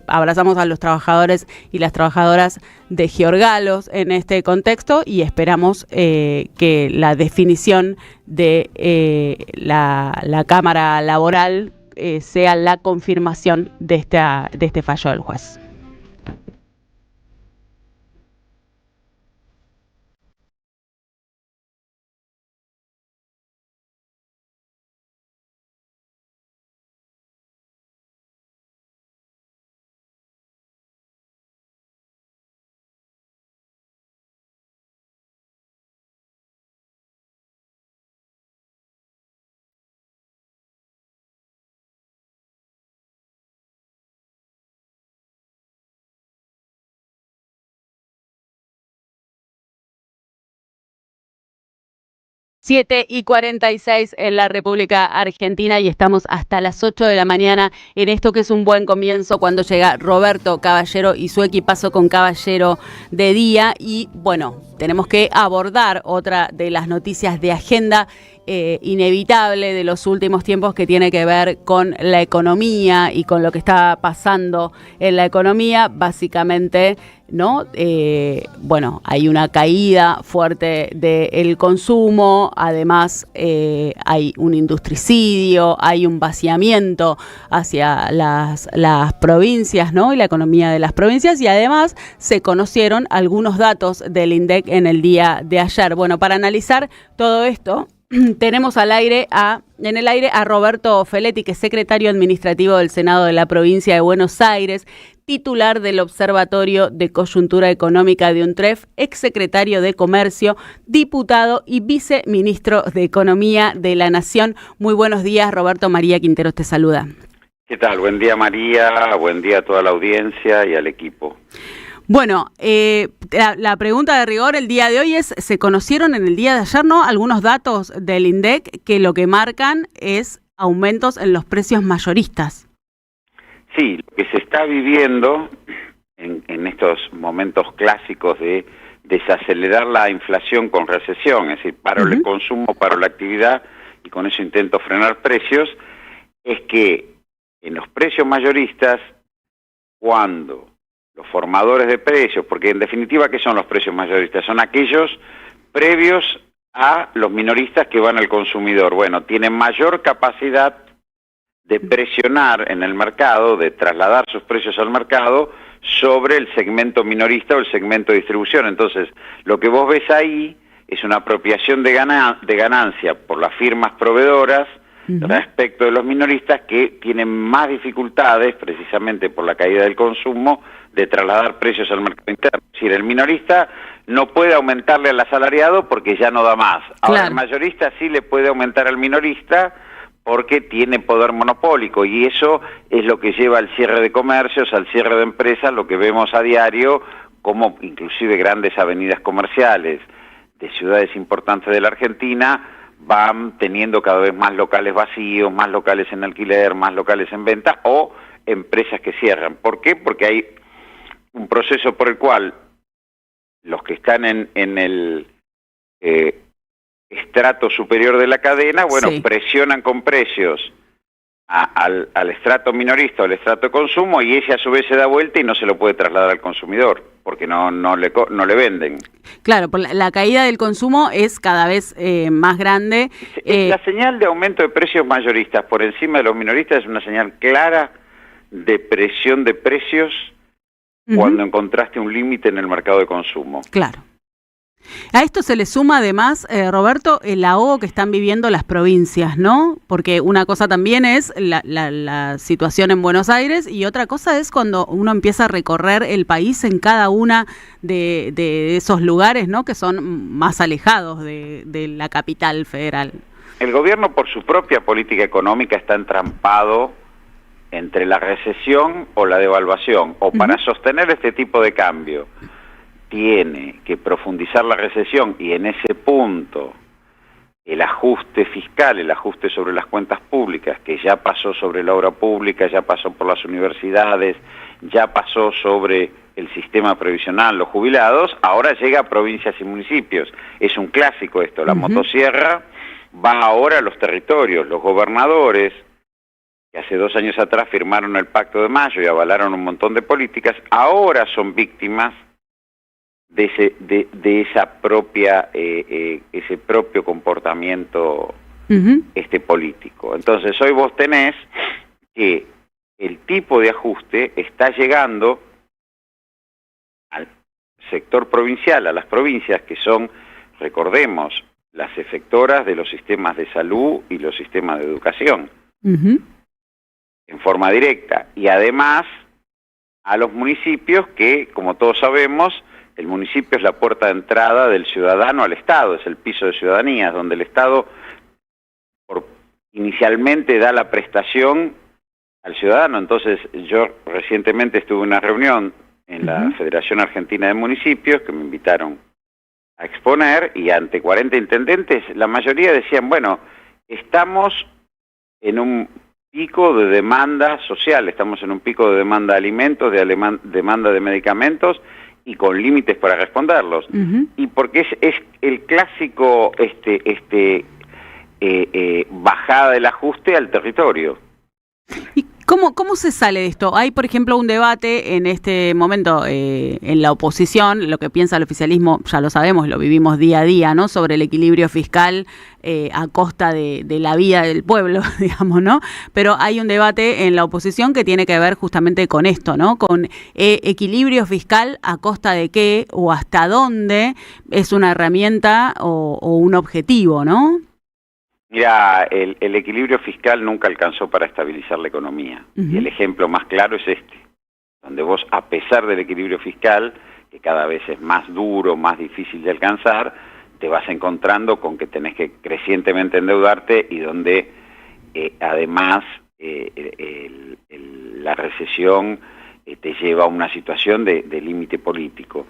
abrazamos a los trabajadores y las trabajadoras de Giorgalos en este contexto y esperamos que la definición de la Cámara Laboral sea la confirmación de este fallo del juez. Siete y 46 en la República Argentina y estamos hasta las 8 de la mañana en esto que es un buen comienzo cuando llega Roberto Caballero y su equipazo con Caballero de día. Y bueno, tenemos que abordar otra de las noticias de agenda inevitable de los últimos tiempos que tiene que ver con la economía y con lo que está pasando en la economía, básicamente, ¿no? Bueno, hay una caída fuerte del consumo, además hay un industricidio, hay un vaciamiento hacia las provincias, ¿no? Y la economía de las provincias, y además se conocieron algunos datos del INDEC en el día de ayer. Bueno, para analizar todo esto, tenemos en el aire a Roberto Feletti, que es secretario administrativo del Senado de la provincia de Buenos Aires, titular del Observatorio de Coyuntura Económica de UNTREF, exsecretario de Comercio, diputado y viceministro de Economía de la Nación. Muy buenos días, Roberto. María Quinteros te saluda. ¿Qué tal? Buen día, María. Buen día a toda la audiencia y al equipo. Bueno, la pregunta de rigor el día de hoy es, se conocieron en el día de ayer, ¿no?, algunos datos del INDEC que lo que marcan es aumentos en los precios mayoristas. Sí, lo que se está viviendo en estos momentos clásicos de desacelerar la inflación con recesión, es decir, paro el consumo, paro la actividad y con eso intento frenar precios, es que en los precios mayoristas, cuando los formadores de precios, porque en definitiva, ¿qué son los precios mayoristas? Son aquellos previos a los minoristas que van al consumidor. Bueno, tienen mayor capacidad de presionar en el mercado, de trasladar sus precios al mercado sobre el segmento minorista o el segmento de distribución. Entonces, lo que vos ves ahí es una apropiación de ganancia por las firmas proveedoras respecto de los minoristas que tienen más dificultades, precisamente por la caída del consumo, de trasladar precios al mercado interno. Es decir, el minorista no puede aumentarle al asalariado porque ya no da más. Ahora, el mayorista sí le puede aumentar al minorista porque tiene poder monopólico, y eso es lo que lleva al cierre de comercios, al cierre de empresas, lo que vemos a diario, como inclusive grandes avenidas comerciales de ciudades importantes de la Argentina van teniendo cada vez más locales vacíos, más locales en alquiler, más locales en venta, o empresas que cierran. ¿Por qué? Porque hay un proceso por el cual los que están en el estrato superior de la cadena, bueno, presionan con precios al estrato minorista o al estrato de consumo, y ese a su vez se da vuelta y no se lo puede trasladar al consumidor, porque no le venden. Claro, la caída del consumo es cada vez más grande. La señal de aumento de precios mayoristas por encima de los minoristas es una señal clara de presión de precios cuando encontraste un límite en el mercado de consumo. Claro. A esto se le suma además, Roberto, el ahogo que están viviendo las provincias, ¿no? Porque una cosa también es la situación en Buenos Aires y otra cosa es cuando uno empieza a recorrer el país en cada una de esos lugares, ¿no?, que son más alejados de la capital federal. El gobierno, por su propia política económica, está entrampado entre la recesión o la devaluación, o para sostener este tipo de cambio tiene que profundizar la recesión, y en ese punto el ajuste fiscal, el ajuste sobre las cuentas públicas, que ya pasó sobre la obra pública, ya pasó por las universidades ya pasó sobre el sistema previsional, los jubilados, ahora llega a provincias y municipios. Es un clásico esto, la motosierra va ahora a los territorios, los gobernadores, que hace 2 años atrás firmaron el Pacto de Mayo y avalaron un montón de políticas, ahora son víctimas de esa propia ese propio comportamiento político. Entonces hoy vos tenés que el tipo de ajuste está llegando al sector provincial, a las provincias que son, recordemos, las efectoras de los sistemas de salud y los sistemas de educación, en forma directa, y además a los municipios que, como todos sabemos, el municipio es la puerta de entrada del ciudadano al Estado, es el piso de ciudadanía, donde el Estado inicialmente da la prestación al ciudadano. Entonces, yo recientemente estuve en una reunión en la Federación Argentina de Municipios, que me invitaron a exponer, y ante 40 intendentes, la mayoría decían, bueno, estamos en un pico de demanda social, estamos en un pico de demanda de alimentos, de demanda de medicamentos, y con límites para responderlos. Y porque es el clásico bajada del ajuste al territorio. ¿Y cómo se sale de esto? Hay, por ejemplo, un debate en este momento en la oposición, lo que piensa el oficialismo, ya lo sabemos, lo vivimos día a día, ¿no? Sobre el equilibrio fiscal a costa de la vida del pueblo, digamos, ¿no? Pero hay un debate en la oposición que tiene que ver justamente con esto, ¿no? Con equilibrio fiscal a costa de qué o hasta dónde es una herramienta o un objetivo, ¿no? Mira, el equilibrio fiscal nunca alcanzó para estabilizar la economía. Y el ejemplo más claro es este, donde vos, a pesar del equilibrio fiscal, que cada vez es más duro, más difícil de alcanzar, te vas encontrando con que tenés que crecientemente endeudarte y donde además la recesión te lleva a una situación de límite político.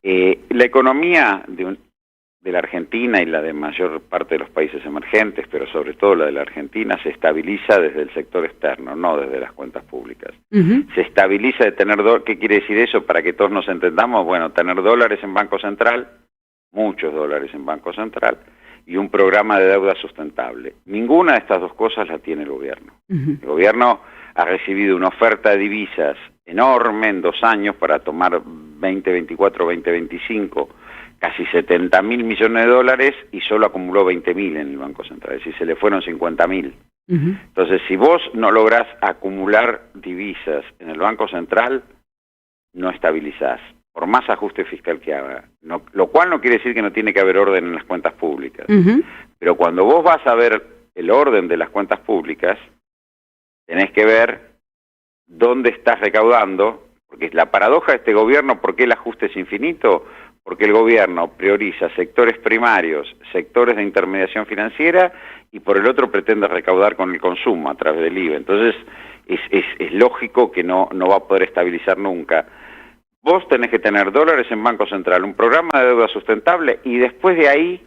La economía de la Argentina y la de mayor parte de los países emergentes, pero sobre todo la de la Argentina, se estabiliza desde el sector externo, no desde las cuentas públicas. Se estabiliza de tener ¿qué quiere decir eso? Para que todos nos entendamos, bueno, tener dólares en Banco Central, muchos dólares en Banco Central, y un programa de deuda sustentable. Ninguna de estas dos cosas la tiene el gobierno. El gobierno ha recibido una oferta de divisas enorme en 2 años para tomar 2024, 2025, casi 70.000 millones de dólares, y solo acumuló 20.000 en el Banco Central, es decir, se le fueron 50.000. Entonces, si vos no lográs acumular divisas en el Banco Central, no estabilizás, por más ajuste fiscal que haga. No, lo cual no quiere decir que no tiene que haber orden en las cuentas públicas. Pero cuando vos vas a ver el orden de las cuentas públicas, tenés que ver dónde estás recaudando, porque la paradoja de este gobierno, ¿por qué el ajuste es infinito? Porque el gobierno prioriza sectores primarios, sectores de intermediación financiera, y por el otro pretende recaudar con el consumo a través del IVA. Entonces es lógico que no va a poder estabilizar nunca. Vos tenés que tener dólares en Banco Central, un programa de deuda sustentable, y después de ahí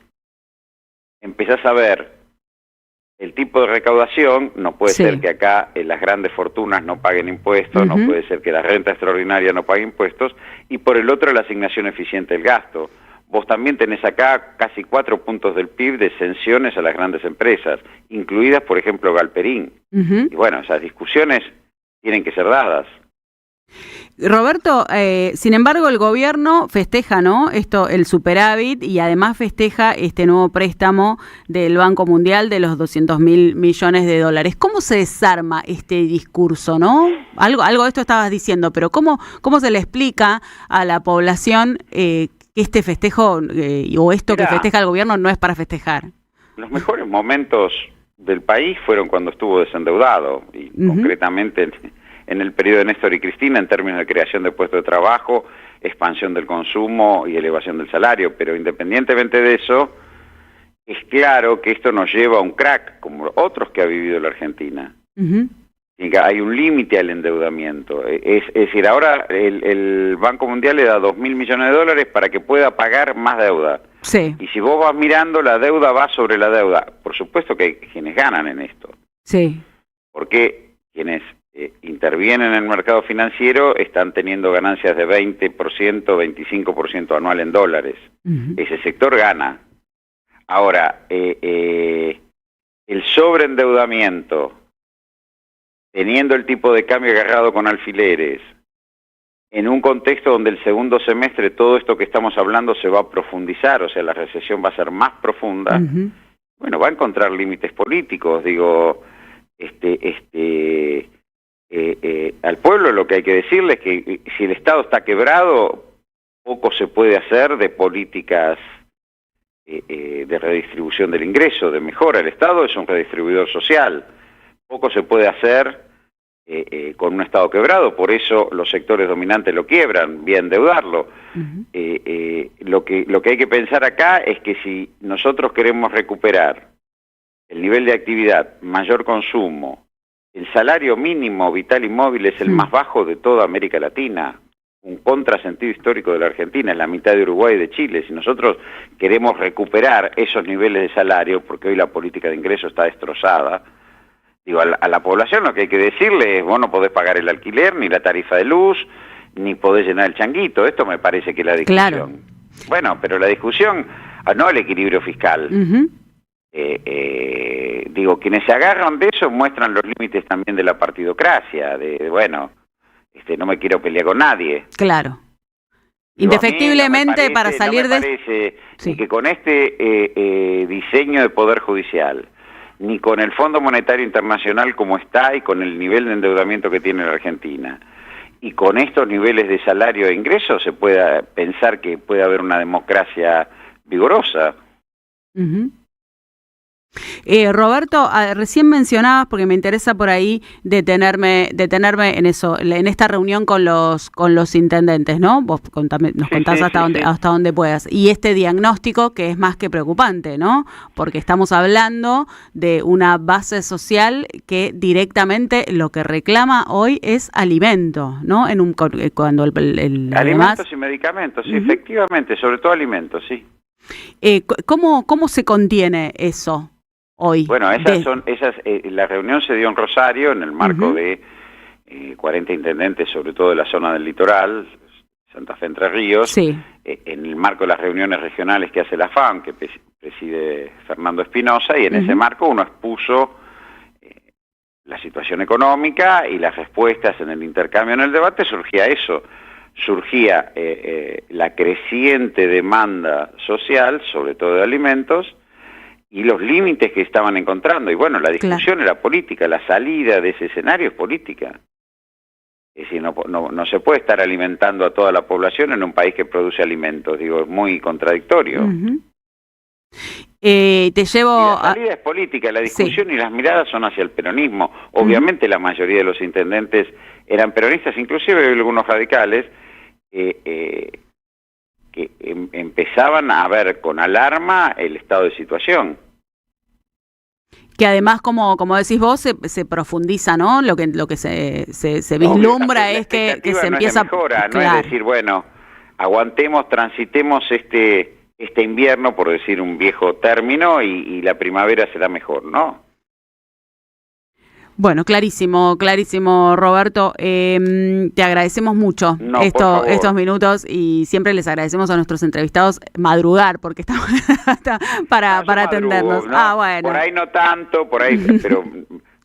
empezás a ver el tipo de recaudación. No puede ser que acá las grandes fortunas no paguen impuestos, no puede ser que la renta extraordinaria no pague impuestos, y por el otro la asignación eficiente del gasto. Vos también tenés acá casi 4 puntos del PIB de exenciones a las grandes empresas, incluidas, por ejemplo, Galperín. Y bueno, esas discusiones tienen que ser dadas. Roberto, sin embargo, el gobierno festeja, ¿no? El superávit, y además festeja este nuevo préstamo del Banco Mundial de los 200.000 millones de dólares. ¿Cómo se desarma este discurso, no? Algo de esto estabas diciendo, pero ¿cómo se le explica a la población que este festejo o esto que festeja el gobierno no es para festejar? Los mejores momentos del país fueron cuando estuvo desendeudado, y concretamente en el periodo de Néstor y Cristina, en términos de creación de puestos de trabajo, expansión del consumo y elevación del salario. Pero independientemente de eso, es claro que esto nos lleva a un crack, como otros que ha vivido la Argentina. Y hay un límite al endeudamiento. Es decir, ahora el Banco Mundial le da 2.000 millones de dólares para que pueda pagar más deuda. Y si vos vas mirando, la deuda va sobre la deuda. Por supuesto que hay quienes ganan en esto. Porque quienes intervienen en el mercado financiero están teniendo ganancias de 20%, 25% anual en dólares. Ese sector gana. Ahora, el sobreendeudamiento, teniendo el tipo de cambio agarrado con alfileres, en un contexto donde el segundo semestre todo esto que estamos hablando se va a profundizar, o sea, la recesión va a ser más profunda, bueno, va a encontrar límites políticos. Digo, al pueblo lo que hay que decirle es que si el Estado está quebrado, poco se puede hacer de políticas de redistribución del ingreso, de mejora. El Estado es un redistribuidor social. Poco se puede hacer con un Estado quebrado, por eso los sectores dominantes lo quiebran, bien endeudarlo. Lo que hay que pensar acá es que si nosotros queremos recuperar el nivel de actividad, mayor consumo, el salario mínimo vital y móvil es el más bajo de toda América Latina, un contrasentido histórico de la Argentina, es la mitad de Uruguay y de Chile. Si nosotros queremos recuperar esos niveles de salario, porque hoy la política de ingreso está destrozada, digo, a la población lo que hay que decirle es: vos no podés pagar el alquiler, ni la tarifa de luz, ni podés llenar el changuito. Esto me parece que es la discusión. Claro. Bueno, pero la discusión, no el equilibrio fiscal. Digo, quienes se agarran de eso muestran los límites también de la partidocracia, bueno, no me quiero pelear con nadie. Claro. Indefectiblemente, no para salir no me parece ni que con este diseño de Poder Judicial, ni con el Fondo Monetario Internacional como está y con el nivel de endeudamiento que tiene la Argentina, y con estos niveles de salario e ingresos, se pueda pensar que puede haber una democracia vigorosa. Roberto, recién mencionabas, porque me interesa por ahí detenerme en eso, en esta reunión con los intendentes, ¿no? Vos nos contás hasta dónde puedas. Y este diagnóstico que es más que preocupante, ¿no? Porque estamos hablando de una base social que directamente lo que reclama hoy es alimento, ¿no? Cuando alimentos y medicamentos, sí, efectivamente, sobre todo alimentos, sí. ¿Cómo se contiene eso hoy? Bueno, la reunión se dio en Rosario en el marco de 40 intendentes, sobre todo de la zona del litoral, Santa Fe, Entre Ríos, en el marco de las reuniones regionales que hace la FAM, que preside Fernando Espinosa, y en ese marco uno expuso la situación económica y las respuestas en el intercambio, en el debate, surgía eso. Surgía la creciente demanda social, sobre todo de alimentos, y los límites que estaban encontrando. Y bueno, la discusión era política, la salida de ese escenario es política. Es decir, no se puede estar alimentando a toda la población en un país que produce alimentos. Digo, es muy contradictorio. Te llevo la salida es política, la discusión y las miradas son hacia el peronismo. Obviamente la mayoría de los intendentes eran peronistas, inclusive algunos radicales, que empezaban a ver con alarma el estado de situación. Que además, como decís vos, se profundiza, ¿no? Lo que se vislumbra es que se empieza... No es decir, bueno, aguantemos, transitemos este invierno, por decir un viejo término, y la primavera será mejor, ¿no? Bueno, clarísimo, Roberto. Te agradecemos mucho estos minutos, y siempre les agradecemos a nuestros entrevistados madrugar, porque estamos para atendernos. ¿No? Bueno. Por ahí no tanto, pero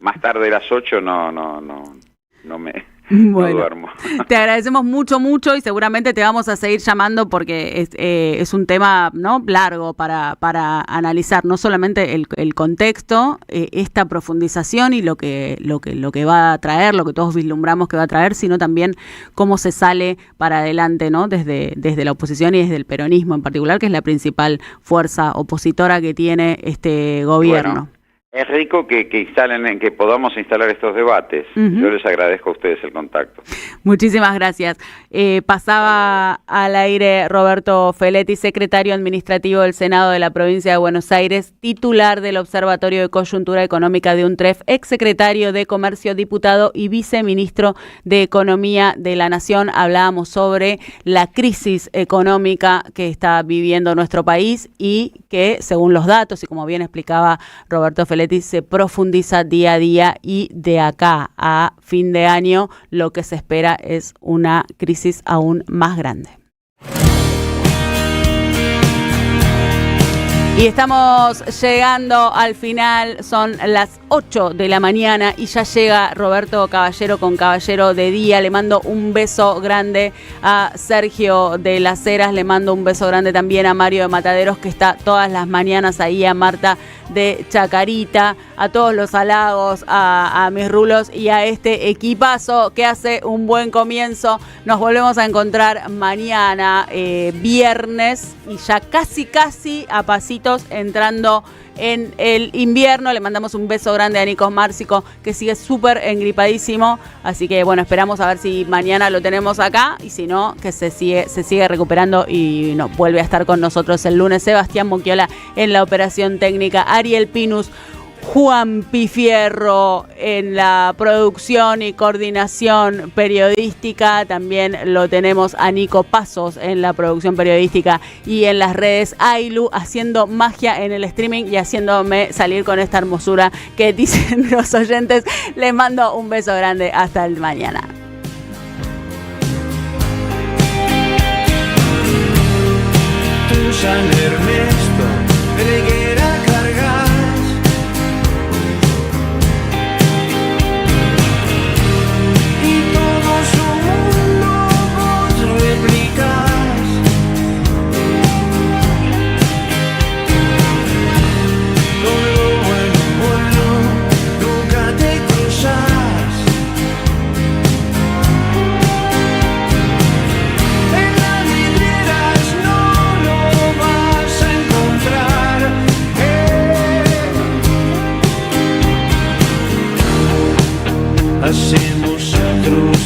más tarde de las 8 no me... Bueno, no duermo. Te agradecemos mucho y seguramente te vamos a seguir llamando porque es un tema, ¿no?, largo para analizar, no solamente el contexto, esta profundización y lo que va a traer, lo que todos vislumbramos que va a traer, sino también cómo se sale para adelante, ¿no?, desde la oposición y desde el peronismo en particular, que es la principal fuerza opositora que tiene este gobierno. Bueno. Es rico que podamos instalar estos debates. Yo les agradezco a ustedes el contacto. Muchísimas gracias. Pasaba al aire Roberto Feletti, secretario administrativo del Senado de la Provincia de Buenos Aires, titular del Observatorio de Coyuntura Económica de UNTREF, exsecretario de Comercio, diputado y viceministro de Economía de la Nación. Hablábamos sobre la crisis económica que está viviendo nuestro país y que, según los datos, y como bien explicaba Roberto Feletti, Schiaretti se profundiza día a día y de acá a fin de año lo que se espera es una crisis aún más grande. Y estamos llegando al final, son las 8 de la mañana y ya llega Roberto Caballero con Caballero de Día. Le mando un beso grande a Sergio de las Heras, le mando un beso grande también a Mario de Mataderos, que está todas las mañanas ahí, a Marta de Chacarita, a todos los halagos, a mis rulos y a este equipazo que hace un buen comienzo. Nos volvemos a encontrar mañana, viernes, y ya casi a pasitos entrando en el invierno. Le mandamos un beso grande a Nico Márcico, que sigue súper engripadísimo, así que bueno, esperamos a ver si mañana lo tenemos acá, y si no, que se sigue recuperando y no vuelve a estar con nosotros el lunes. Sebastián Moquiola en la operación técnica, Ariel Pinus, Juan Pifierro en la producción y coordinación periodística. También lo tenemos a Nico Pasos en la producción periodística y en las redes. Ailu haciendo magia en el streaming y haciéndome salir con esta hermosura que dicen los oyentes. Les mando un beso grande. Hasta el mañana. Tu San Ernesto, Reguera cargas, y todo su mundo vos replicas. Con lo bueno, nunca te cruzas. En las vidrieras no lo vas a encontrar. Hacemos otros